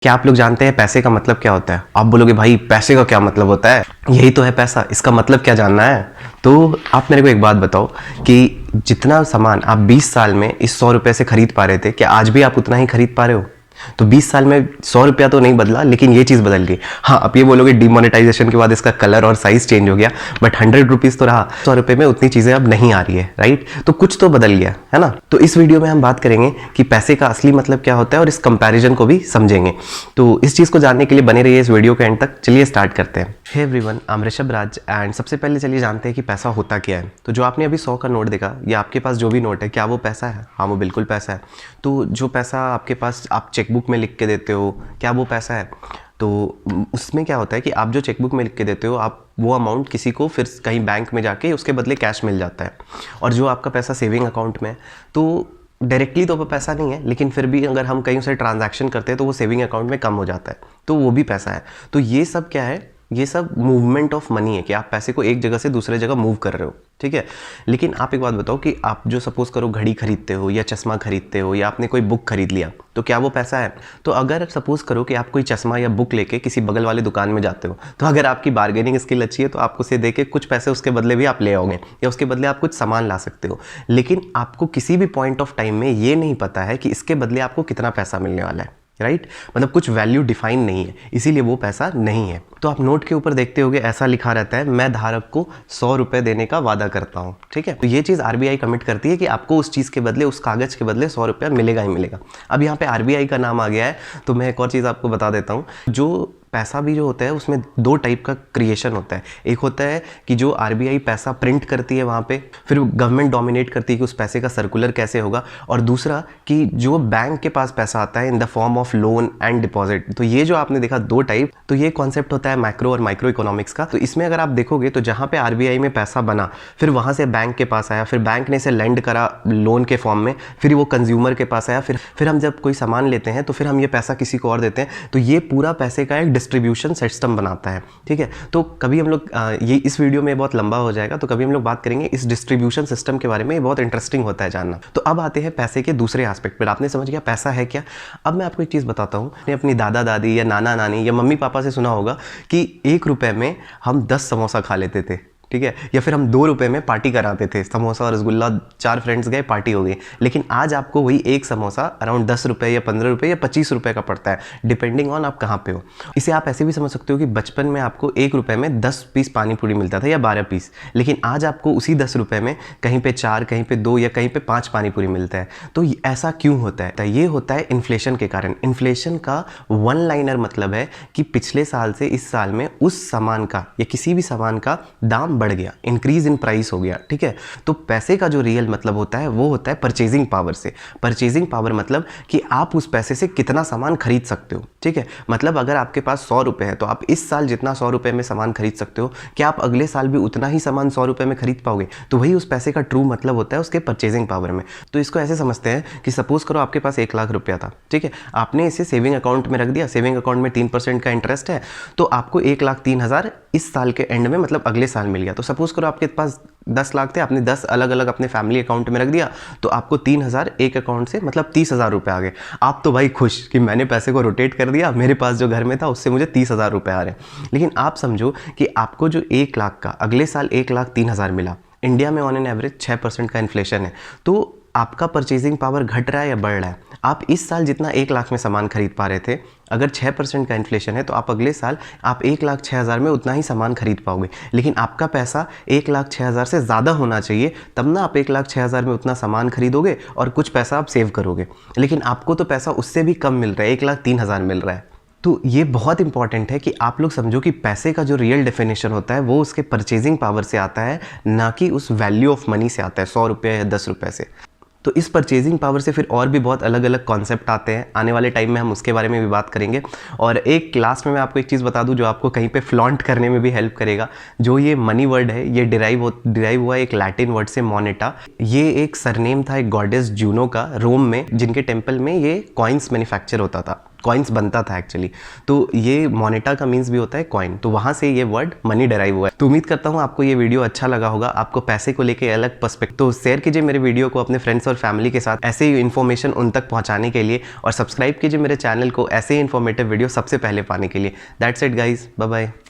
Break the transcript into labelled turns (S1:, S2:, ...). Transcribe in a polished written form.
S1: क्या आप लोग जानते हैं पैसे का मतलब क्या होता है? आप बोलोगे भाई पैसे का क्या मतलब होता है, यही तो है पैसा, इसका मतलब क्या जानना है? तो आप मेरे को एक बात बताओ कि जितना सामान आप 20 साल में इस 100 रुपये से खरीद पा रहे थे, क्या आज भी आप उतना ही खरीद पा रहे हो? तो 20 साल में 100 रुपया तो नहीं बदला, लेकिन ये चीज़ बदल गई। हाँ, आप ये बोलोगे डिमोनेटाइजेशन के बाद इसका कलर और साइज चेंज हो गया, बट 100 रुपीज़ तो रहा। 100 रुपये में उतनी चीज़ें अब नहीं आ रही है, राइट? तो कुछ तो बदल गया है ना। तो इस वीडियो में हम बात करेंगे कि पैसे का असली मतलब क्या होता है और इस कंपैरिजन को भी समझेंगे। तो इस चीज़ को जानने के लिए बने रहिए इस वीडियो के एंड तक। चलिए स्टार्ट करते हैं। Hey everyone, I am Rishabh Raj and सबसे पहले चलिए जानते हैं कि पैसा होता क्या है। तो जो आपने अभी 100 का नोट देखा या आपके पास जो भी नोट है, क्या वो पैसा है? हाँ, वो बिल्कुल पैसा है। तो जो पैसा आपके पास आप चेकबुक में लिख के देते हो, क्या वो पैसा है? तो उसमें क्या होता है कि आप जो चेकबुक में लिख के देते हो, आप वो अमाउंट किसी को फिर कहीं बैंक में जाके उसके बदले कैश मिल जाता है। और जो आपका पैसा सेविंग अकाउंट में है, तो डायरेक्टली तो वो पैसा नहीं है, लेकिन फिर भी अगर हम कहीं से ट्रांजैक्शन करते हैं तो वो सेविंग अकाउंट में कम हो जाता है, तो वो भी पैसा है। तो ये सब क्या है? ये सब मूवमेंट ऑफ मनी है कि आप पैसे को एक जगह से दूसरे जगह मूव कर रहे हो, ठीक है। लेकिन आप एक बात बताओ कि आप जो सपोज करो घड़ी खरीदते हो या चश्मा खरीदते हो या आपने कोई बुक खरीद लिया, तो क्या वो पैसा है? तो अगर सपोज करो कि आप कोई चश्मा या बुक लेके किसी बगल वाले दुकान में जाते हो, तो अगर आपकी बार्गेनिंग स्किल अच्छी है तो आप उसे देके कुछ पैसे उसके बदले भी आप ले आओगे या उसके बदले आप कुछ सामान ला सकते हो। लेकिन आपको किसी भी पॉइंट ऑफ टाइम में ये नहीं पता है कि इसके बदले आपको कितना पैसा मिलने वाला है, राइट? मतलब कुछ वैल्यू डिफाइन नहीं है, इसीलिए वो पैसा नहीं है। तो आप नोट के ऊपर देखते होगे ऐसा लिखा रहता है, मैं धारक को 100 रुपये देने का वादा करता हूँ, ठीक है। तो ये चीज़ आरबीआई कमिट करती है कि आपको उस चीज़ के बदले, उस कागज़ के बदले 100 रुपया मिलेगा ही मिलेगा। अब यहाँ पे आरबीआई का नाम आ गया है, तो मैं एक और चीज़ आपको बता देता हूँ। जो पैसा भी जो होता है उसमें दो टाइप का क्रिएशन होता है। एक होता है कि जो आरबीआई पैसा प्रिंट करती है वहाँ पे, फिर गवर्नमेंट डोमिनेट करती है कि उस पैसे का सर्कुलर कैसे होगा। और दूसरा कि जो बैंक के पास पैसा आता है in the form of loan and deposit. तो ये जो आपने देखा दो टाइप, तो ये कॉन्सेप्ट होता है मैक्रो और माइक्रो इकोनॉमिक्स का। तो इसमें अगर आप देखोगे तो जहाँ पे आरबीआई में पैसा बना, फिर वहाँ से बैंक के पास आया, फिर बैंक ने इसे लेंड करा लोन के फॉर्म में, फिर वो कंज्यूमर के पास आया, फिर हम जब कोई सामान लेते हैं तो फिर हम ये पैसा किसी को और देते हैं। तो ये पूरा पैसे का एक डिस्ट्रीब्यूशन सिस्टम बनाता है, ठीक है। तो कभी हम लोग ये इस वीडियो में बहुत लंबा हो जाएगा, तो कभी हम लोग बात करेंगे इस डिस्ट्रीब्यूशन सिस्टम के बारे में। ये बहुत इंटरेस्टिंग होता है जानना। तो अब आते हैं पैसे के दूसरे एस्पेक्ट पर। आपने समझ गया पैसा है क्या। अब मैं आपको एक चीज़ बताता हूँ। आपने अपनी दादा दादी या नाना नानी या मम्मी पापा से सुना होगा कि 1 रुपये में हम 10 समोसा खा लेते थे, ठीक है। या फिर हम 2 रुपये में पार्टी कराते थे, समोसा और रसगुल्ला, 4 फ्रेंड्स गए, पार्टी हो गई। लेकिन आज आपको वही एक समोसा अराउंड 10 रुपये या 15 रुपये या 25 रुपये का पड़ता है, डिपेंडिंग ऑन आप कहाँ पे हो। इसे आप ऐसे भी समझ सकते हो कि बचपन में आपको 1 रुपये में 10 पीस पानी पूरी मिलता था या 12 पीस, लेकिन आज आपको उसी 10 रुपये में कहीं पे 4, कहीं पे 2 या कहीं पे 5 पानी पूरी मिलता है। तो ऐसा क्यों होता है? तो ये होता है इन्फ्लेशन के कारण। इन्फ्लेशन का वन लाइनर मतलब है कि पिछले साल से इस साल में उस सामान का या किसी भी सामान का दाम बढ़ गया, इंक्रीज इन प्राइस हो गया, ठीक है। तो पैसे का जो रियल मतलब होता है वो होता है परचेजिंग पावर से। परचेजिंग पावर मतलब कि आप उस पैसे से कितना सामान खरीद सकते हो, ठीक है। मतलब अगर आपके पास 100 रुपये है तो आप इस साल जितना 100 रुपये में सामान खरीद सकते हो, क्या आप अगले साल भी उतना ही सामान 100 रुपये में खरीद पाओगे? तो वही उस पैसे का ट्रू मतलब होता है उसके परचेजिंग पावर में। तो इसको ऐसे समझते हैं कि सपोज करो आपके पास 1 लाख रुपया था, ठीक है। आपने इसे सेविंग अकाउंट में रख दिया, सेविंग अकाउंट में 3% का इंटरेस्ट है, तो आपको 1,03,000 इस साल के एंड में, मतलब अगले साल मिल गया। तो सपोज करो आपके पास 10 लाख थे, आपने 10 अलग अलग अपने फैमिली अकाउंट में रख दिया, तो आपको 3,000 एक अकाउंट से, मतलब 30,000 रुपये आ गए। आप तो भाई खुश कि मैंने पैसे को रोटेट कर दिया, मेरे पास जो घर में था उससे मुझे 30,000 रुपये आ रहे हैं। लेकिन आप समझो कि आपको जो 1 लाख का अगले साल 1,03,000 मिला। इंडिया में ऑन एन एवरेज 6% का इन्फ्लेशन है, तो आपका परचेजिंग पावर घट रहा है या बढ़ रहा है? आप इस साल जितना 1 लाख में सामान खरीद पा रहे थे, अगर 6% का इन्फ्लेशन है तो आप अगले साल आप 1,06,000 में उतना ही सामान खरीद पाओगे। लेकिन आपका पैसा 1,06,000 से ज़्यादा होना चाहिए, तब ना आप 1,06,000 में उतना सामान खरीदोगे और कुछ पैसा आप सेव करोगे। लेकिन आपको तो पैसा उससे भी कम मिल रहा है, 1,03,000 मिल रहा है। तो ये बहुत इंपॉर्टेंट है कि आप लोग समझो कि पैसे का जो रियल डेफिनेशन होता है वो उसके परचेजिंग पावर से आता है, ना कि उस वैल्यू ऑफ मनी से आता है, 100 रुपये या 10 रुपये से। तो इस परचेजिंग पावर से फिर और भी बहुत अलग अलग कॉन्सेप्ट आते हैं। आने वाले टाइम में हम उसके बारे में भी बात करेंगे। और एक लास्ट में मैं आपको एक चीज़ बता दूं जो आपको कहीं पे फ्लॉन्ट करने में भी हेल्प करेगा। जो ये मनी वर्ड है, ये डिराइव हुआ एक लैटिन वर्ड से, मोनेटा। ये एक सरनेम था एक गॉडेस जूनो का, रोम में, जिनके टेम्पल में ये कॉइन्स मैन्युफैक्चर होता था। कॉइन्स बनता था एक्चुअली। तो ये मोनेटा का मीन्स भी होता है कॉइन, तो वहाँ से ये वर्ड मनी डराइव हुआ है। तो उम्मीद करता हूँ आपको ये वीडियो अच्छा लगा होगा, आपको पैसे को लेके अलग पर्सपेक्टिव। तो शेयर कीजिए मेरे वीडियो को अपने फ्रेंड्स और फैमिली के साथ ऐसे ही इन्फॉर्मेशन उन तक पहुँचाने के लिए, और सब्सक्राइब कीजिए मेरे चैनल को ऐसे ही इन्फॉर्मेटिव वीडियो सबसे पहले पाने के लिए। That's it guys, bye bye.